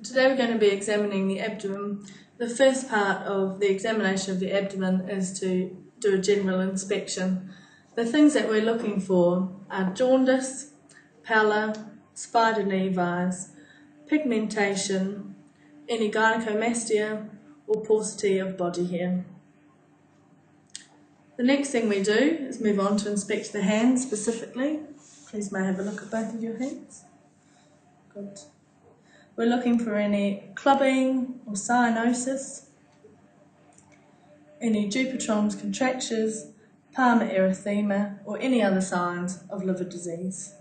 Today we're going to be examining the abdomen. The first part of the examination of the abdomen is to do a general inspection. The things that we're looking for are jaundice, pallor, spider nevi, pigmentation, any gynecomastia or paucity of body hair. The next thing we do is move on to inspect the hands specifically. Please may I have a look at both of your hands. Good. We're looking for any clubbing or cyanosis, any Dupuytren's contractures, palmar erythema, or any other signs of liver disease.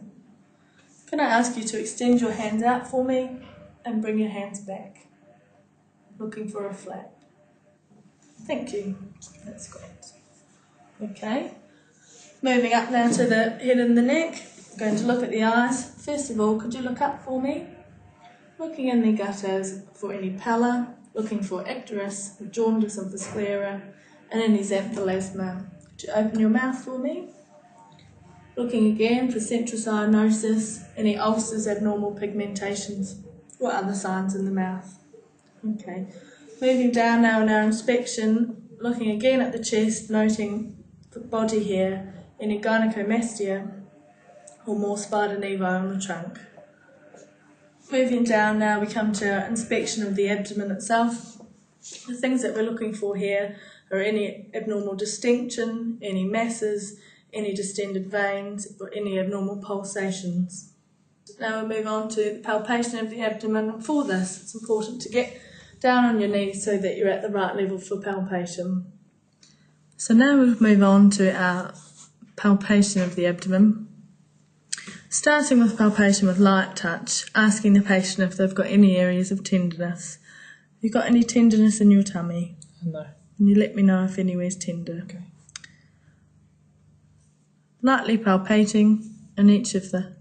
Can I ask you to extend your hands out for me and bring your hands back? Looking for a flap. Thank you. That's great. Okay. Moving up now to the head and the neck. Going to look at the eyes. First of all, could you look up for me? Looking in the gutters for any pallor, looking for icterus, the jaundice of the sclera, and any xanthelasma. Could you open your mouth for me? Looking again for central cyanosis, any ulcers, abnormal pigmentations, or other signs in the mouth. Okay. Moving down now in our inspection, looking again at the chest, noting for body hair, any gynecomastia, or more spider nevi on the trunk. Moving down now, we come to our inspection of the abdomen itself. The things that we're looking for here are any abnormal distension, any masses, any distended veins, or any abnormal pulsations. Now we'll move on to the palpation of the abdomen. For this, it's important to get down on your knees so that you're at the right level for palpation. So now we'll move on to our palpation of the abdomen. Starting with palpation with light touch, asking the patient if they've got any areas of tenderness. Have you got any tenderness in your tummy? No. And you let me know if anywhere's tender. Okay. Lightly palpating in each of the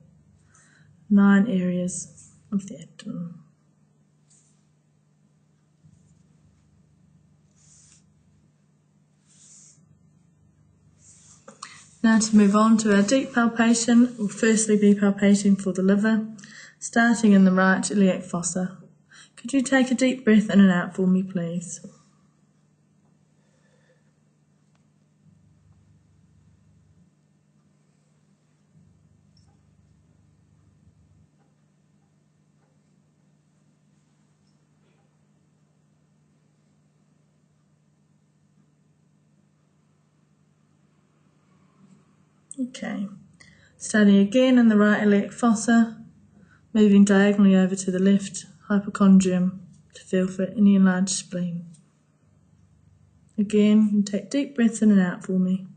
9 areas of the abdomen. Now to move on to our deep palpation, we'll firstly be palpating for the liver, starting in the right iliac fossa. Could you take a deep breath in and out for me, please? Okay, starting again in the right iliac fossa, moving diagonally over to the left hypochondrium to feel for any enlarged spleen. Again, and take deep breaths in and out for me.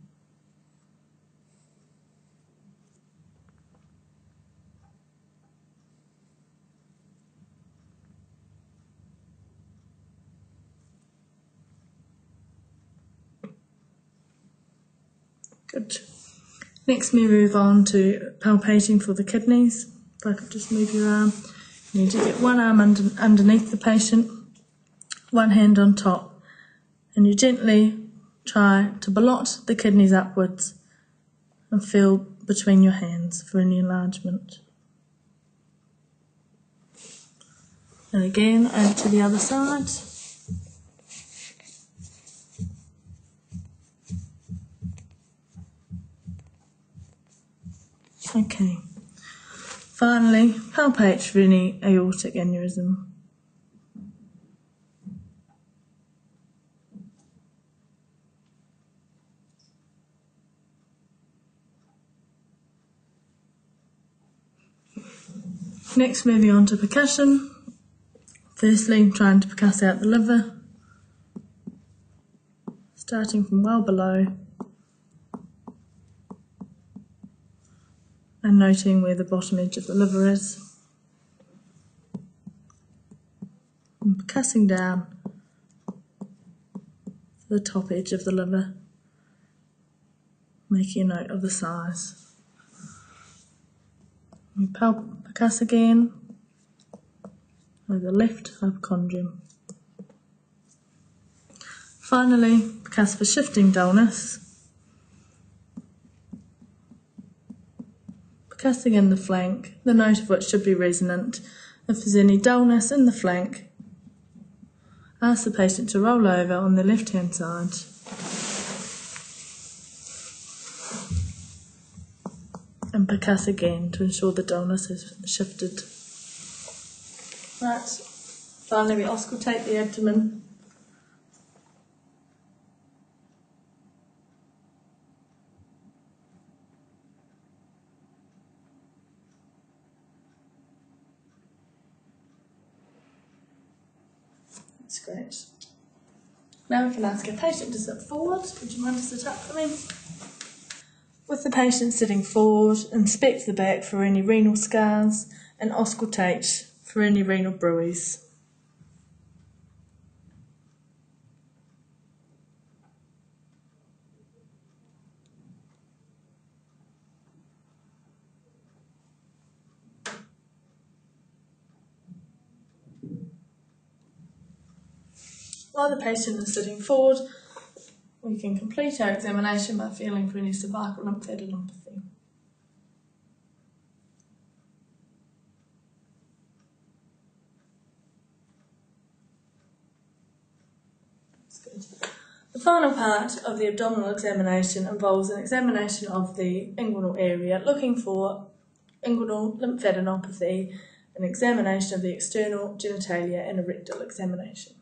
Good. Next we move on to palpating for the kidneys. If I could just move your arm. You need to get one arm underneath the patient, one hand on top, and you gently try to ballot the kidneys upwards and feel between your hands for any enlargement. And again, over to the other side. Okay. Finally, palpate for any aortic aneurysm. Next, moving on to percussion. Firstly, trying to percuss out the liver, starting from well below, and noting where the bottom edge of the liver is. And percussing down to the top edge of the liver, making a note of the size. We percuss again over the left hypochondrium. Finally, percuss for shifting dullness. Percussing in the flank, the note of which should be resonant, If there's any dullness in the flank, ask the patient to roll over on the left-hand side and percuss again to ensure the dullness has shifted. Right, finally we auscultate the abdomen. That's great. Now we can ask a patient to sit forward. Would you mind to sit up for me? With the patient sitting forward, inspect the back for any renal scars and auscultate for any renal bruits. While the patient is sitting forward, we can complete our examination by feeling for any cervical lymphadenopathy. That's good. The final part of the abdominal examination involves an examination of the inguinal area, looking for inguinal lymphadenopathy, an examination of the external genitalia and a rectal examination.